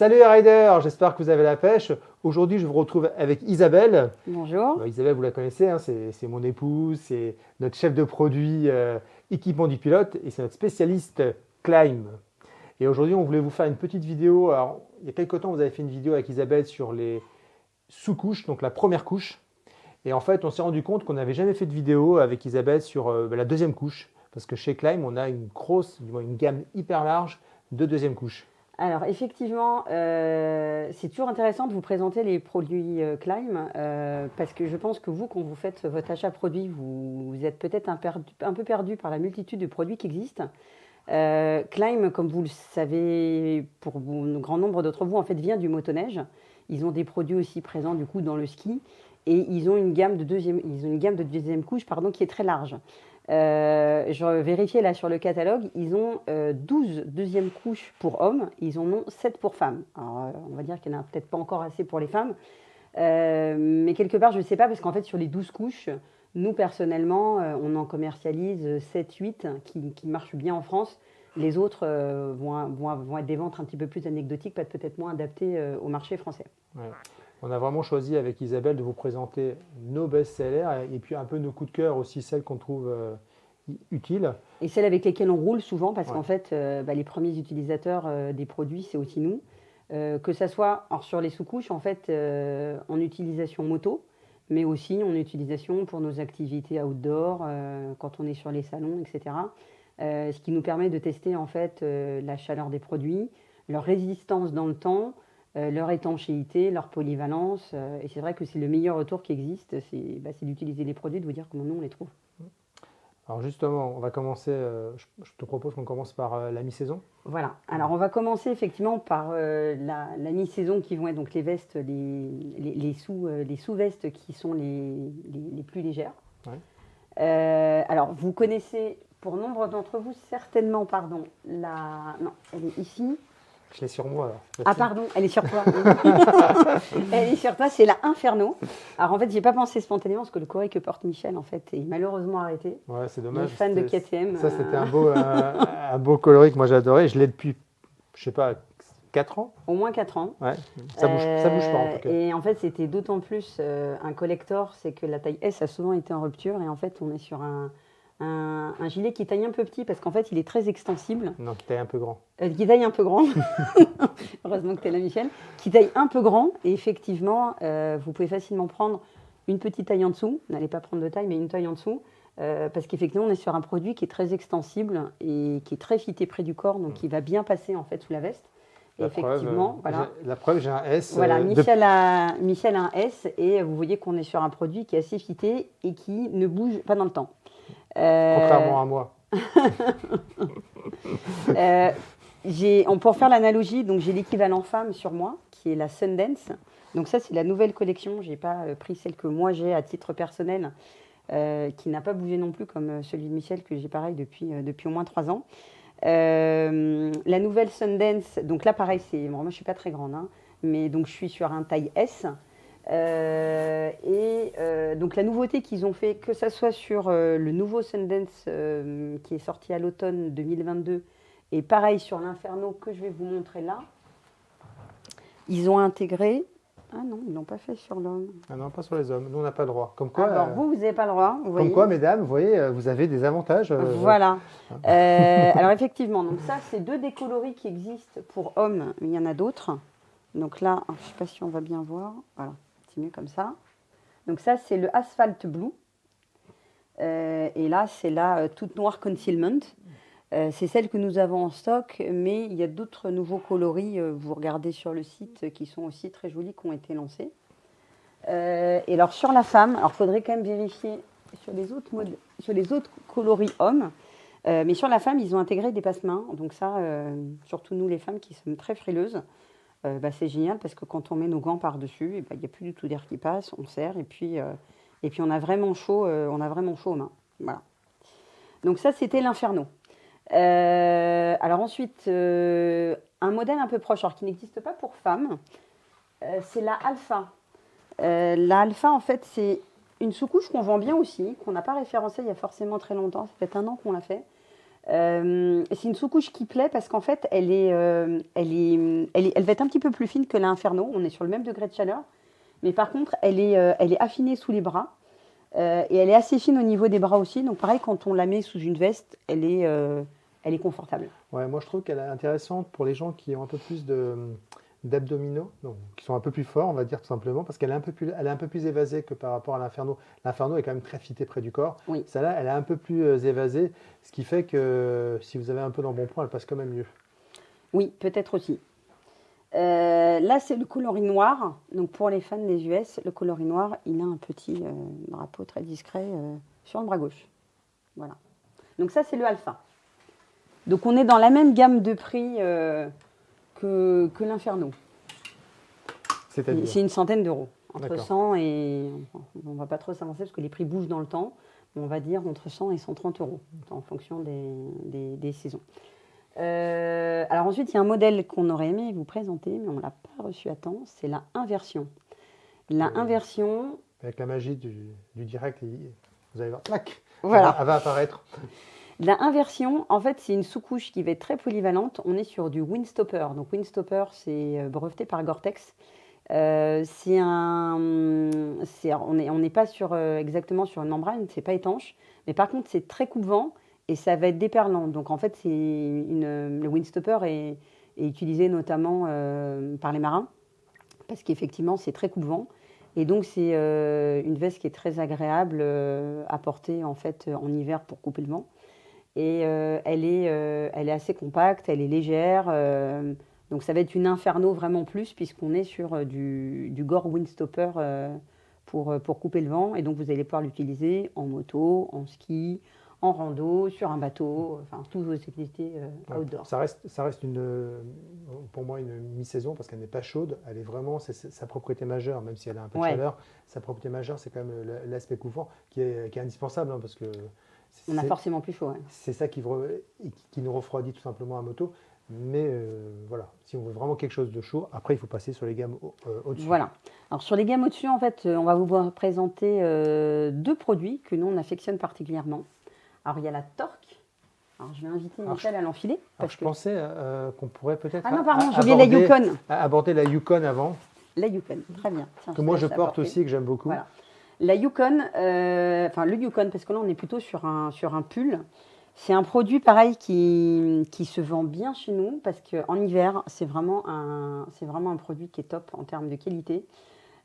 Salut les riders, j'espère que vous avez la pêche. Aujourd'hui, je vous retrouve avec Isabelle. Bonjour. Isabelle, vous la connaissez, hein, c'est mon épouse, c'est notre chef de produit équipement du pilote et c'est notre spécialiste climb. Et aujourd'hui, on voulait vous faire une petite vidéo. Alors, il y a quelques temps, vous avez fait une vidéo avec Isabelle sur les sous-couches, donc la première couche. Et en fait, on s'est rendu compte qu'on n'avait jamais fait de vidéo avec Isabelle sur la deuxième couche. Parce que chez Climb, on a une gamme hyper large de deuxième couche. Alors effectivement, c'est toujours intéressant de vous présenter les produits Climb parce que je pense que vous, quand vous faites votre achat produit, vous êtes peut-être un peu perdu par la multitude de produits qui existent. Climb, comme vous le savez, pour un grand nombre d'entre vous, en fait, vient du motoneige. Ils ont des produits aussi présents du coup dans le ski et ils ont une gamme de deuxième couche qui est très large. Je vérifiais là sur le catalogue, ils ont 12 deuxièmes couches pour hommes, ils en ont 7 pour femmes. Alors, on va dire qu'il n'y en a peut-être pas encore assez pour les femmes, mais quelque part, je ne sais pas, parce qu'en fait, sur les 12 couches, nous, personnellement, on en commercialise 7-8 qui marchent bien en France. Les autres vont être des ventes un petit peu plus anecdotiques, peut-être moins adaptées au marché français. Ouais. On a vraiment choisi avec Isabelle de vous présenter nos best-sellers et puis un peu nos coups de cœur aussi, celles qu'on trouve utiles. Et celles avec lesquelles on roule souvent, parce qu'en fait, les premiers utilisateurs des produits, c'est aussi nous. Que ça soit sur les sous-couches, en fait, en utilisation moto, mais aussi en utilisation pour nos activités outdoor, quand on est sur les salons, etc. Ce qui nous permet de tester en fait la chaleur des produits, leur résistance dans le temps, leur étanchéité, leur polyvalence. Et c'est vrai que c'est le meilleur retour qui existe, c'est d'utiliser les produits, de vous dire comment nous on les trouve. Alors justement, on va commencer, je te propose qu'on commence par la mi-saison. Voilà, alors on va commencer effectivement par la mi-saison qui vont être donc les vestes, les sous-vestes qui sont les plus légères. Ouais. Alors vous connaissez, pour nombre d'entre vous, certainement, non, elle est ici. Je l'ai sur moi alors. Ah pardon, elle est sur toi. Elle est sur toi, c'est la Inferno. Alors en fait, j'ai pas pensé spontanément parce que le courrier que porte Michel en fait est malheureusement arrêté. Ouais, c'est dommage. Les fans de KTM. Ça, c'était un beau coloris que moi j'adorais. Je l'ai depuis, je sais pas, 4 ans. Au moins 4 ans. Ouais, ça bouge pas en tout cas. Et en fait, c'était d'autant plus un collector, c'est que la taille S a souvent été en rupture et en fait, on est sur un gilet qui taille un peu petit parce qu'en fait, il est très extensible. Non, qui taille un peu grand. Qui taille un peu grand. Heureusement que tu es là, Michel. Qui taille un peu grand. Et effectivement, vous pouvez facilement prendre une petite taille en dessous. N'allez pas prendre de taille, mais une taille en dessous. Parce qu'effectivement, on est sur un produit qui est très extensible et qui est très fité près du corps, donc qui va bien passer en fait sous la veste. Et effectivement, voilà. La preuve, j'ai un S. Voilà, Michel a un S et vous voyez qu'on est sur un produit qui est assez fité et qui ne bouge pas dans le temps. Contrairement à moi. Pour faire l'analogie, donc j'ai l'équivalent femme sur moi, qui est la Sundance. Donc ça, c'est la nouvelle collection. Je n'ai pas pris celle que moi j'ai à titre personnel, qui n'a pas bougé non plus comme celui de Michel, que j'ai pareil depuis au moins 3 ans. La nouvelle Sundance, donc là pareil, moi je ne suis pas très grande, hein, mais donc je suis sur un taille S. Donc la nouveauté qu'ils ont fait, que ça soit sur le nouveau Sundance qui est sorti à l'automne 2022 et pareil sur l'Inferno que je vais vous montrer là, ils ont intégré. Ah non, ils ne l'ont pas fait sur l'homme. Ah non, pas sur les hommes. Nous, on n'a pas le droit. Comme quoi, alors vous n'avez pas le droit. Comme quoi, mesdames, vous voyez, vous avez des avantages. Voilà. Alors effectivement, donc ça, c'est 2 des coloris qui existent pour hommes, mais il y en a d'autres. Donc là, je ne sais pas si on va bien voir. Voilà, c'est mieux comme ça. Donc ça, c'est le Asphalt Blue. Et là, c'est la toute noire Concealment. C'est celle que nous avons en stock, mais il y a d'autres nouveaux coloris, vous regardez sur le site, qui sont aussi très jolis, qui ont été lancés. Et alors sur la femme, il faudrait quand même vérifier sur les autres coloris hommes, mais sur la femme, ils ont intégré des passe-mains. Donc ça, surtout nous les femmes qui sommes très frileuses, c'est génial parce que quand on met nos gants par-dessus, il n'y a plus du tout d'air qui passe, on serre et puis on a vraiment chaud, aux mains. Voilà. Donc ça, c'était l'Inferno. Alors ensuite, un modèle un peu proche, alors qui n'existe pas pour femmes, c'est la Alpha. La Alpha, en fait, c'est une sous-couche qu'on vend bien aussi, qu'on n'a pas référencée il y a forcément très longtemps, ça fait 1 an qu'on l'a fait. C'est une sous-couche qui plaît parce qu'en fait, elle va être un petit peu plus fine que l'Inferno. On est sur le même degré de chaleur. Mais par contre, elle est affinée sous les bras. Et elle est assez fine au niveau des bras aussi. Donc pareil, quand on la met sous une veste, elle est confortable. Ouais, moi je trouve qu'elle est intéressante pour les gens qui ont un peu plus d'abdominaux, donc qui sont un peu plus forts, on va dire tout simplement, parce qu'elle est elle est un peu plus évasée que par rapport à l'Inferno. L'Inferno est quand même très fitée près du corps. Oui. Celle-là, elle est un peu plus évasée, ce qui fait que si vous avez un peu d'embonpoint, elle passe quand même mieux. Oui, peut-être aussi. Là, c'est le coloris noir. Donc, pour les fans des US, le coloris noir, il a un petit drapeau très discret sur le bras gauche. Voilà. Donc, ça, c'est le alpha. Donc, on est dans la même gamme de prix que l'Inferno. C'est-à-dire C'est une centaine d'euros. Entre D'accord. 100 et... On ne va pas trop s'avancer parce que les prix bougent dans le temps. On va dire entre 100 et 130 euros en fonction des saisons. Alors ensuite, il y a un modèle qu'on aurait aimé vous présenter, mais on ne l'a pas reçu à temps, c'est la inversion. La inversion... Avec la magie du direct, vous allez voir, clac, Voilà. elle va apparaître. La inversion, en fait, c'est une sous-couche qui va être très polyvalente. On est sur du Windstopper. Donc Windstopper, c'est breveté par Gore-Tex. On n'est pas exactement sur une membrane, c'est pas étanche. Mais par contre, c'est très coupe-vent. Et ça va être déperlant. Donc en fait, le Windstopper est utilisé notamment par les marins parce qu'effectivement, c'est très coupe-vent. Et donc c'est une veste qui est très agréable à porter en fait en hiver pour couper le vent. Et elle est assez compacte, elle est légère. Donc ça va être une Inferno vraiment plus puisqu'on est sur du Gore Windstopper pour couper le vent. Et donc vous allez pouvoir l'utiliser en moto, en ski, en rando, sur un bateau, enfin toutes vos activités outdoor. Ça reste pour moi une mi-saison parce qu'elle n'est pas chaude. Elle est vraiment, c'est sa propriété majeure, même si elle a un peu de chaleur. Sa propriété majeure, c'est quand même l'aspect couvrant qui est indispensable hein, parce que on a forcément plus chaud. Ouais. C'est ça qui nous refroidit tout simplement à moto. Mais voilà, si on veut vraiment quelque chose de chaud, après il faut passer sur les gammes au-dessus. Voilà. Alors sur les gammes au-dessus, en fait, on va vous présenter deux produits que nous on affectionne particulièrement. Alors, il y a la Torque. Alors, je vais inviter Michel à l'enfiler. Je pensais qu'on pourrait peut-être aborder la Yukon avant. La Yukon, très bien. Tiens, que moi, je porte aussi, que j'aime beaucoup. Voilà. La Yukon, le Yukon, parce que là, on est plutôt sur un pull. C'est un produit, pareil, qui se vend bien chez nous, parce qu'en hiver, c'est vraiment un produit qui est top en termes de qualité.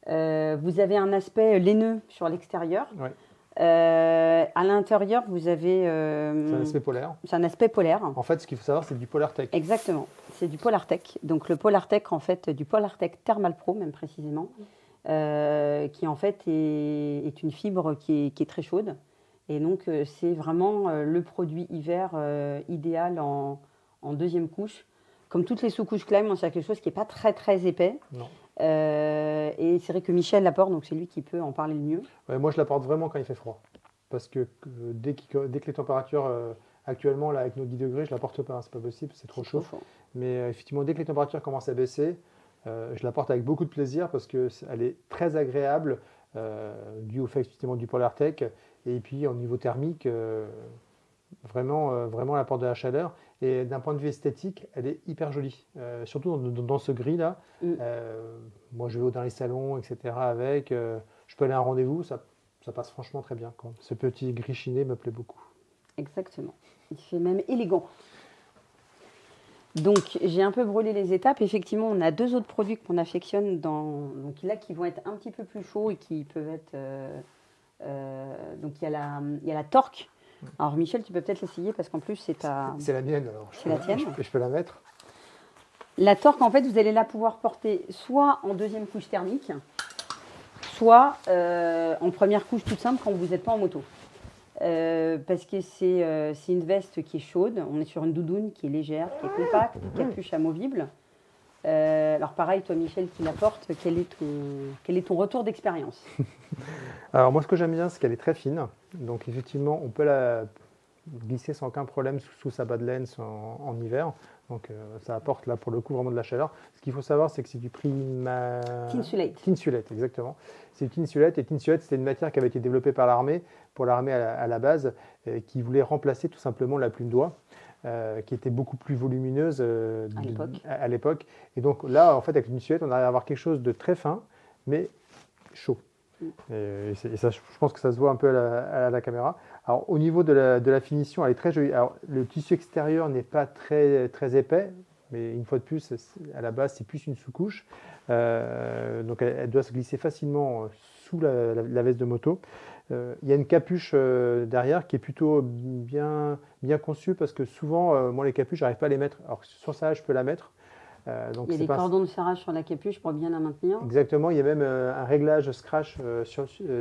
Vous avez un aspect laineux sur l'extérieur. Ouais. À l'intérieur, vous avez... c'est un aspect polaire. C'est un aspect polaire. En fait, ce qu'il faut savoir, c'est du Polartec. Exactement. C'est du Polartec. Donc, le Polartec, en fait, du Polartec Thermal Pro, même précisément, qui, en fait, est une fibre qui est très chaude. Et donc, c'est vraiment le produit hiver idéal en deuxième couche. Comme toutes les sous-couches Klein, c'est quelque chose qui n'est pas très, très épais. Non. Et c'est vrai que Michel la porte, donc c'est lui qui peut en parler le mieux. Ouais, moi, je la porte vraiment quand il fait froid. Parce que dès que les températures, actuellement, là, avec nos 10 degrés, je ne la porte pas. Hein, c'est pas possible, c'est trop chaud. Mais effectivement, dès que les températures commencent à baisser, je la porte avec beaucoup de plaisir parce qu'elle est très agréable, dû au fait effectivement du Polartec. Et puis, au niveau thermique, vraiment, elle apporte de la chaleur. Et d'un point de vue esthétique, elle est hyper jolie. Surtout dans ce gris-là. Moi, je vais dans les salons, etc. avec. Je peux aller à un rendez-vous, ça passe franchement très bien. Ce petit gris chiné me plaît beaucoup. Exactement. Il fait même élégant. Donc, j'ai un peu brûlé les étapes. Effectivement, on a deux autres produits qu'on affectionne donc là, qui vont être un petit peu plus chauds et qui peuvent être... donc, il y a la Torque. Alors, Michel, tu peux peut-être l'essayer parce qu'en plus, c'est ta... C'est la mienne, alors. C'est la tienne. Je peux la mettre. La Torque, en fait, vous allez la pouvoir porter soit en deuxième couche thermique, soit en première couche toute simple quand vous n'êtes pas en moto. Parce que c'est une veste qui est chaude. On est sur une doudoune qui est légère, qui est compacte, capuche amovible. Alors pareil, toi Michel qui la porte, quel est ton retour d'expérience? Alors moi ce que j'aime bien c'est qu'elle est très fine. Donc effectivement on peut la glisser sans aucun problème sous sa bas de laine en hiver. Donc ça apporte là pour le coup vraiment de la chaleur. Ce qu'il faut savoir, c'est que c'est du Tinsulate. Tinsulate, exactement. C'est du Tinsulate, et Tinsulate, c'était une matière qui avait été développée par l'armée, pour l'armée à la base, qui voulait remplacer tout simplement la plume d'oie, qui était beaucoup plus volumineuse à l'époque. Et donc là, en fait, avec le Tinsulate, on arrive à avoir quelque chose de très fin, mais chaud. Et ça, je pense que ça se voit un peu à la caméra. Alors, au niveau de la finition, elle est très jolie. Alors, le tissu extérieur n'est pas très, très épais, mais une fois de plus, à la base, c'est plus une sous-couche. Donc, elle doit se glisser facilement sous la veste de moto. Il y a une capuche derrière qui est plutôt bien conçue, parce que souvent, moi, les capuches, je n'arrive pas à les mettre. Alors, sur ça, je peux la mettre. Donc il y a des cordons de serrage sur la capuche pour bien la maintenir. Exactement, il y a même un réglage scratch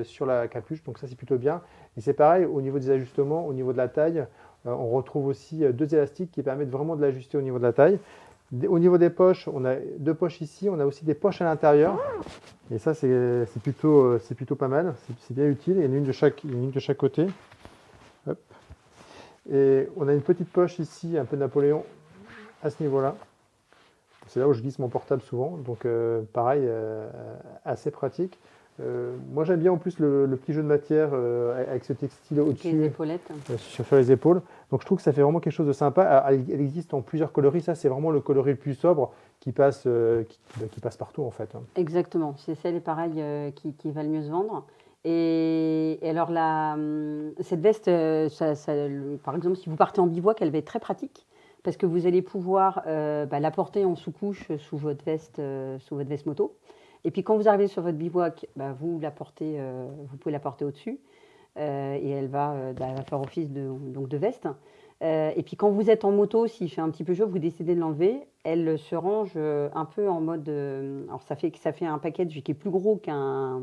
sur la capuche, donc ça c'est plutôt bien. Et c'est pareil, au niveau des ajustements, au niveau de la taille, on retrouve aussi deux élastiques qui permettent vraiment de l'ajuster au niveau de la taille. Au niveau des poches, on a deux poches ici, on a aussi des poches à l'intérieur. Et ça c'est plutôt pas mal, c'est bien utile. Il y en a une de chaque côté. Hop. Et on a une petite poche ici, un peu Napoléon, à ce niveau-là. C'est là où je glisse mon portable souvent, donc pareil, assez pratique. Moi j'aime bien en plus le petit jeu de matière avec ce textile au-dessus, les épaulettes. Sur les épaules. Donc je trouve que ça fait vraiment quelque chose de sympa. Alors, elle existe en plusieurs coloris, ça c'est vraiment le coloris le plus sobre qui passe partout en fait. Exactement, c'est celle pareil qui va le mieux se vendre. Et alors cette veste, par exemple si vous partez en bivouac, elle va être très pratique, parce que vous allez pouvoir la porter en sous-couche sous votre veste moto. Et puis quand vous arrivez sur votre bivouac, vous pouvez la porter au-dessus et elle va faire office de veste. Et puis quand vous êtes en moto, s'il fait un petit peu chaud, vous décidez de l'enlever. Elle se range un peu en mode... alors ça fait un package qui est plus gros qu'un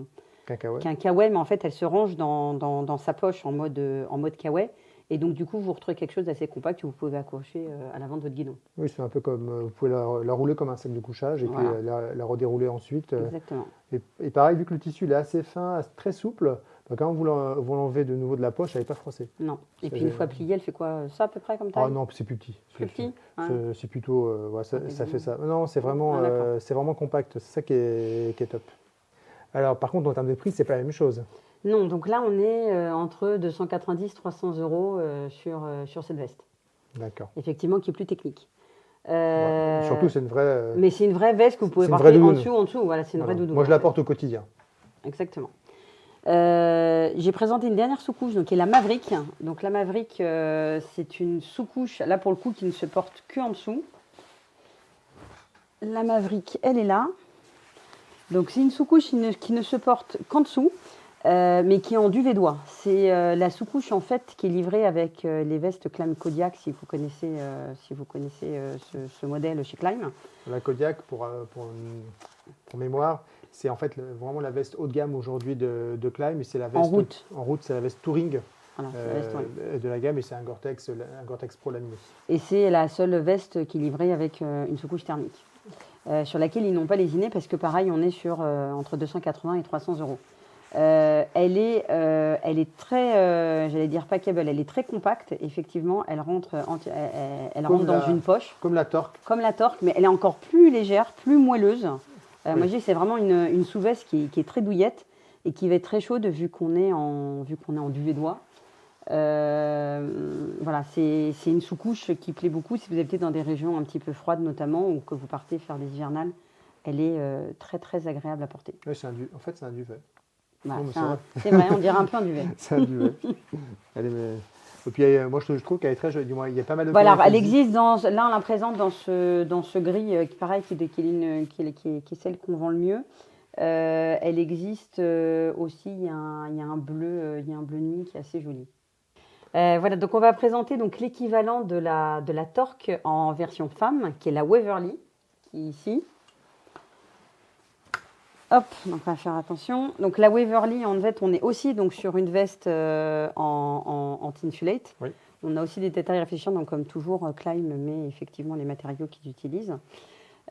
kawaii, mais en fait elle se range dans sa poche en mode kawaii. Et donc, du coup, vous retrouvez quelque chose d'assez compact que vous pouvez accrocher à l'avant de votre guidon. Oui, c'est un peu comme, vous pouvez la rouler comme un sac de couchage et puis la redérouler ensuite. Exactement. Et pareil, vu que le tissu il est assez fin, très souple, quand vous l'enlevez de nouveau de la poche, elle n'est pas froissée. Non. Et puis, une fois pliée, elle fait quoi? Ça, à peu près, comme taille? Ah non, c'est plus petit. Plus petit? C'est plutôt... ça fait ça. Non, c'est vraiment compact. C'est ça qui est top. Alors, par contre, en termes de prix, c'est pas la même chose. Non, donc là, on est entre 290 et 300 euros sur cette veste. D'accord. Effectivement, qui est plus technique. Surtout, c'est une vraie... Mais c'est une vraie veste que vous pouvez porter en dessous. Voilà, c'est une vraie doudoune. Moi, je la porte au quotidien. Exactement. J'ai présenté une dernière sous-couche, qui est la Maverick. Donc la Maverick, c'est une sous-couche, là pour le coup, qui ne se porte qu'en dessous. La Maverick, elle est là. Donc c'est une sous-couche qui ne se porte qu'en dessous, mais qui est en duvet d'oie. C'est la sous-couche en fait qui est livrée avec les vestes Climb Kodiak, si vous connaissez ce modèle chez Climb. La Kodiak, pour mémoire, c'est en fait vraiment la veste haut de gamme aujourd'hui de Climb. C'est la veste en route. En route, c'est la veste Touring. Voilà, de la gamme, et c'est un Gore-Tex Pro laminé. Et c'est la seule veste qui est livrée avec une sous-couche thermique, sur laquelle ils n'ont pas lésiné, parce que pareil, on est sur entre 280 et 300 euros. Elle est très, j'allais dire packable, elle est très compacte, effectivement, elle rentre dans une poche. Comme la Torque. Comme la Torque, mais elle est encore plus légère, plus moelleuse. Moi, je dis que c'est vraiment une sous-veste qui est très douillette et qui va être très chaude vu qu'on est en duvet d'oie. Voilà, c'est une sous-couche qui plaît beaucoup si vous habitez dans des régions un petit peu froides notamment, ou que vous partez faire des hivernales. Elle est très très agréable à porter. Oui, en fait c'est un duvet. Voilà, c'est vrai, on dirait un peu un duvet. C'est un duvet. Et puis moi je trouve qu'elle est très jolie. Il y a pas mal de... Voilà, elle existe là on la présente dans ce gris qui pareil qui est celle qu'on vend le mieux. Elle existe aussi, il y a un bleu nuit qui est assez joli. Voilà, donc on va présenter donc l'équivalent de la Torque en version femme, qui est la Waverly, qui est ici. Hop, donc on va faire attention. Donc la Waverly, en fait, on est aussi donc sur une veste en Tinsulate. Oui. On a aussi des détails réfléchis, donc comme toujours Climb, mais effectivement les matériaux qu'ils utilisent.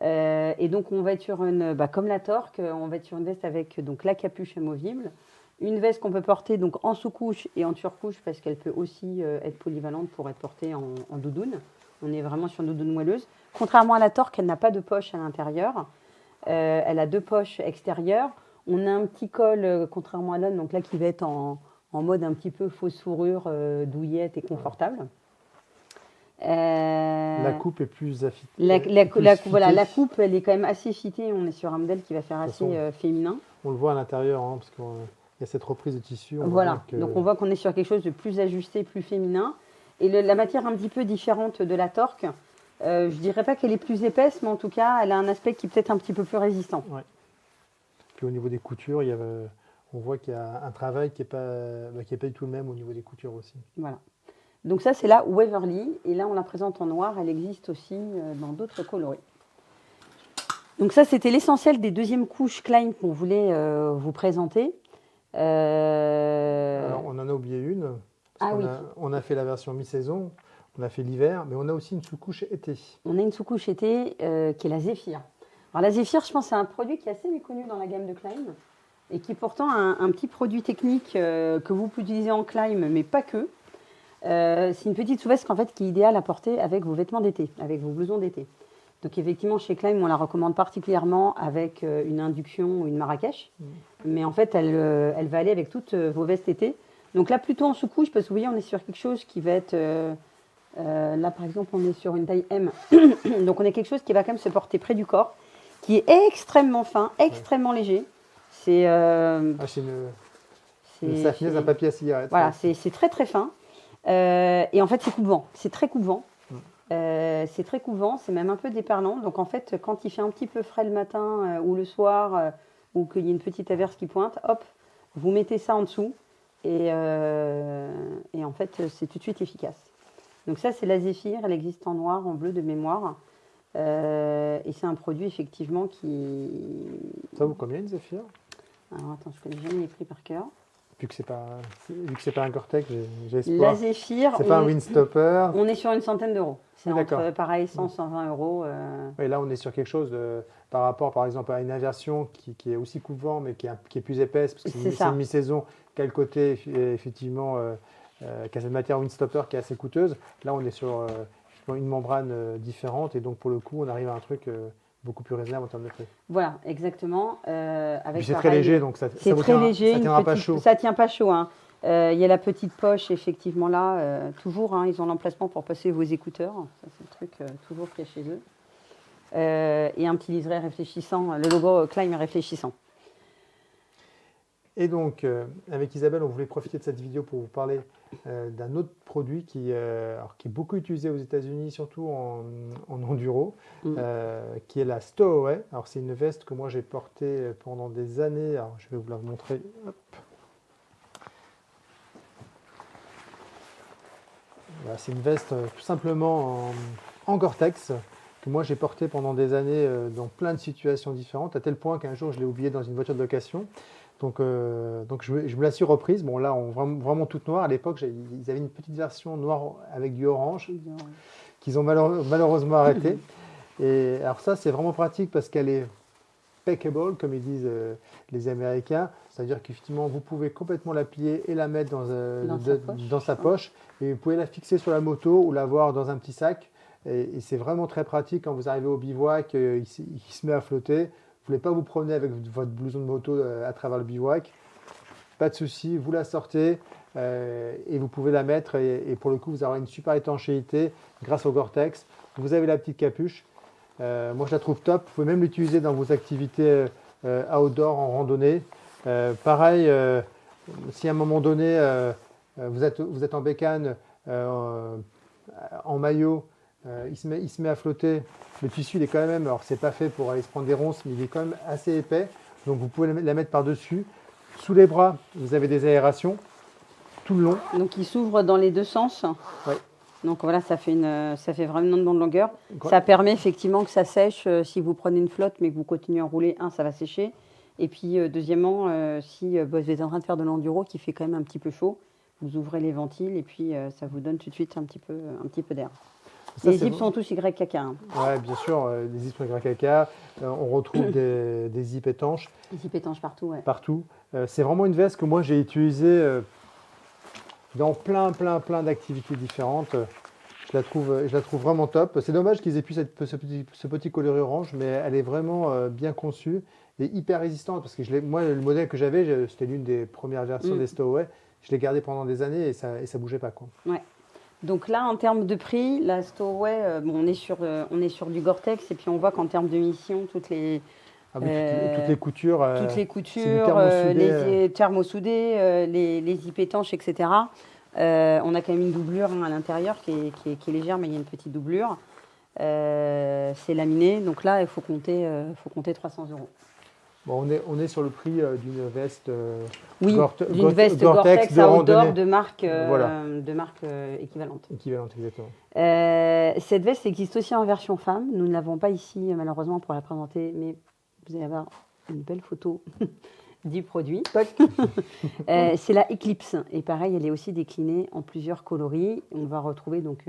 Et donc on va être sur comme la Torque, on va être sur une veste avec donc la capuche amovible, une veste qu'on peut porter donc en sous-couche et en surcouche, parce qu'elle peut aussi être polyvalente pour être portée en doudoune On est vraiment sur une doudoune moelleuse. Contrairement à la Torque, elle n'a pas de poche à l'intérieur. Elle a 2 poches extérieures. On a un petit col, contrairement à l'On, donc là qui va être en mode un petit peu fausse fourrure, douillette et confortable. La coupe est plus affitée. Voilà, la coupe, elle est quand même assez fitée. On est sur un modèle qui va faire assez féminin. On le voit à l'intérieur, hein, parce qu'il y a cette reprise de tissu. Voilà, donc on voit qu'on est sur quelque chose de plus ajusté, plus féminin. Et la matière un petit peu différente de la Torque. Je ne dirais pas qu'elle est plus épaisse, mais en tout cas, elle a un aspect qui est peut-être un petit peu plus résistant. Ouais. Puis au niveau des coutures, on voit qu'il y a un travail qui n'est pas du tout le même au niveau des coutures aussi. Voilà. Donc ça, c'est la Waverly. Et là, on la présente en noir. Elle existe aussi dans d'autres coloris. Donc ça, c'était l'essentiel des deuxièmes couches Klein qu'on voulait vous présenter. Alors, on en a oublié une. On a fait la version mi-saison, on a fait l'hiver, mais on a aussi une sous-couche été. On a une sous-couche été qui est la Zephyr. Alors la Zephyr, je pense, c'est un produit qui est assez méconnu dans la gamme de Klein et qui est pourtant un petit produit technique que vous pouvez utiliser en climb, mais pas que. C'est une petite sous-veste en fait, qui est idéale à porter avec vos vêtements d'été, avec vos blousons d'été. Donc effectivement, chez Climb, on la recommande particulièrement avec une induction ou une Marrakech. Mais en fait, elle va aller avec toutes vos vestes été. Donc là, plutôt en sous-couche, parce que vous voyez, on est sur quelque chose qui va être... là, par exemple, on est sur une taille M. Donc on est quelque chose qui va quand même se porter près du corps, qui est extrêmement fin, extrêmement léger. C'est... ça finit un papier à cigarette. Voilà, c'est très très fin. Et en fait, c'est coupe-vent. C'est très coupe-vent. C'est très coupe-vent, c'est même un peu déperlant. Donc en fait, quand il fait un petit peu frais le matin ou le soir, ou qu'il y a une petite averse qui pointe, hop, vous mettez ça en dessous. Et en fait, c'est tout de suite efficace. Donc ça, c'est la Zephyr. Elle existe en noir, en bleu de mémoire. Et c'est un produit, effectivement, qui... Ça vaut combien, une Zephyr? Alors attends, je connais jamais les prix par cœur. Vu que c'est pas un Gore-Tex, j'ai espoir. La Zephyr, c'est pas un Windstopper. On est sur une centaine d'euros. C'est entre, pareil, 100, 120 euros. Et là, on est sur quelque chose par rapport, par exemple, à une inversion qui est aussi coupe-vent, mais qui est plus épaisse, parce que c'est une mi-saison, qui a le côté, effectivement, qui a cette matière Windstopper qui est assez coûteuse. Là, on est sur une membrane différente, et donc, pour le coup, on arrive à un truc... beaucoup plus raisonnable en termes de prix. Voilà, exactement. C'est très léger, donc ça tiendra pas chaud. Ça ne tient pas chaud. Hein. Il y a la petite poche, effectivement, là. Toujours, hein, ils ont l'emplacement pour passer vos écouteurs. Ça, c'est le truc toujours qu'il y a chez eux. Et un petit liseré réfléchissant, le logo Climb réfléchissant. Et donc, avec Isabelle, on voulait profiter de cette vidéo pour vous parler d'un autre produit qui est beaucoup utilisé aux États-Unis, surtout en enduro, qui est la Stowaway. Alors, c'est une veste que moi j'ai portée pendant des années. Alors, je vais vous la montrer. Hop. Voilà, c'est une veste tout simplement en Gore-Tex que moi j'ai portée pendant des années dans plein de situations différentes, à tel point qu'un jour je l'ai oubliée dans une voiture de location. Donc je me la suis reprise. Bon, là, vraiment toute noire. À l'époque, ils avaient une petite version noire avec du orange qu'ils ont malheureusement arrêté. Et alors ça, c'est vraiment pratique parce qu'elle est packable, comme ils disent les Américains. C'est-à-dire qu'effectivement, vous pouvez complètement la plier et la mettre dans sa poche. Et vous pouvez la fixer sur la moto ou l'avoir dans un petit sac. Et c'est vraiment très pratique quand vous arrivez au bivouac, il se met à flotter. Vous ne voulez pas vous promener avec votre blouson de moto à travers le bivouac, pas de souci, vous la sortez et vous pouvez la mettre et pour le coup vous aurez une super étanchéité grâce au Gore-Tex. Vous avez la petite capuche, moi je la trouve top, vous pouvez même l'utiliser dans vos activités outdoor en randonnée. Pareil, si à un moment donné vous êtes en bécane, en maillot, il se met à flotter. Le tissu, il est quand même, alors c'est pas fait pour aller se prendre des ronces, mais il est quand même assez épais. Donc vous pouvez la mettre par-dessus. Sous les bras, vous avez des aérations tout le long. Donc il s'ouvre dans les deux sens. Ouais. Donc voilà, ça fait vraiment une bonne longueur. Ouais. Ça permet effectivement que ça sèche. Si vous prenez une flotte mais que vous continuez à rouler, ça va sécher. Et puis deuxièmement, si vous êtes en train de faire de l'enduro qui fait quand même un petit peu chaud, vous ouvrez les ventiles et puis ça vous donne tout de suite un petit peu d'air. Les zips sont tous YKK. Hein. Oui, bien sûr, les zips sont YKK. On retrouve des zips étanches. Des zips étanches partout, oui. Partout. C'est vraiment une veste que moi j'ai utilisée dans plein d'activités différentes. je la trouve vraiment top. C'est dommage qu'ils aient pu ce petit coloris orange, mais elle est vraiment bien conçue et hyper résistante. Parce que moi, le modèle que j'avais, c'était l'une des premières versions des Stowaway. Je l'ai gardé pendant des années et ça bougeait pas, quoi. Ouais. Donc là, en termes de prix, la Stowaway, on est sur du Gore-Tex et puis on voit qu'en termes de mission, toutes les coutures, les thermosoudés, les zips étanches, etc. On a quand même une doublure à l'intérieur qui est légère, mais il y a une petite doublure. C'est laminé, donc là, il faut compter 300 €. Bon, on est sur le prix d'une veste, d'une veste Gore-Tex outdoor de marque, équivalente. Équivalente, exactement. Cette veste existe aussi en version femme. Nous ne l'avons pas ici, malheureusement, pour la présenter, mais vous allez avoir une belle photo du produit. C'est la Eclipse. Et pareil, elle est aussi déclinée en plusieurs coloris. On va retrouver donc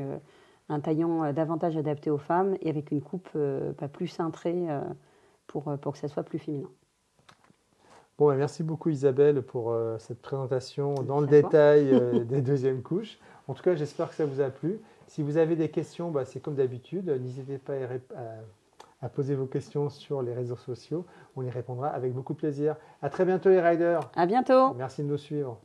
un taillant davantage adapté aux femmes et avec une coupe pas plus cintrée pour que ça soit plus féminin. Bon, merci beaucoup Isabelle pour cette présentation dans le détail des deuxièmes couches. En tout cas, j'espère que ça vous a plu. Si vous avez des questions, c'est comme d'habitude. N'hésitez pas à poser vos questions sur les réseaux sociaux. On y répondra avec beaucoup de plaisir. À très bientôt les riders. À bientôt. Merci de nous suivre.